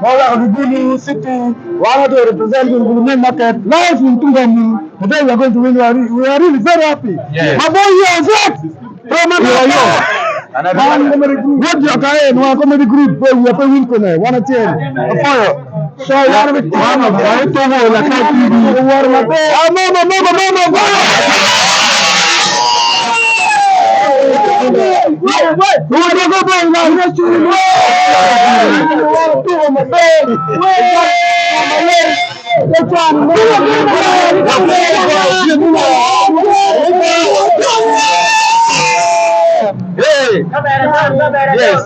Wala Gulu City, one to represent the main market, live in Tungam. Today we are going to win. We are really very happy. Yes. How about you, Zach? What your guy and one comedy group, we are playing with 1 to 10. So, one of the one of the two, like I Hey! Yes.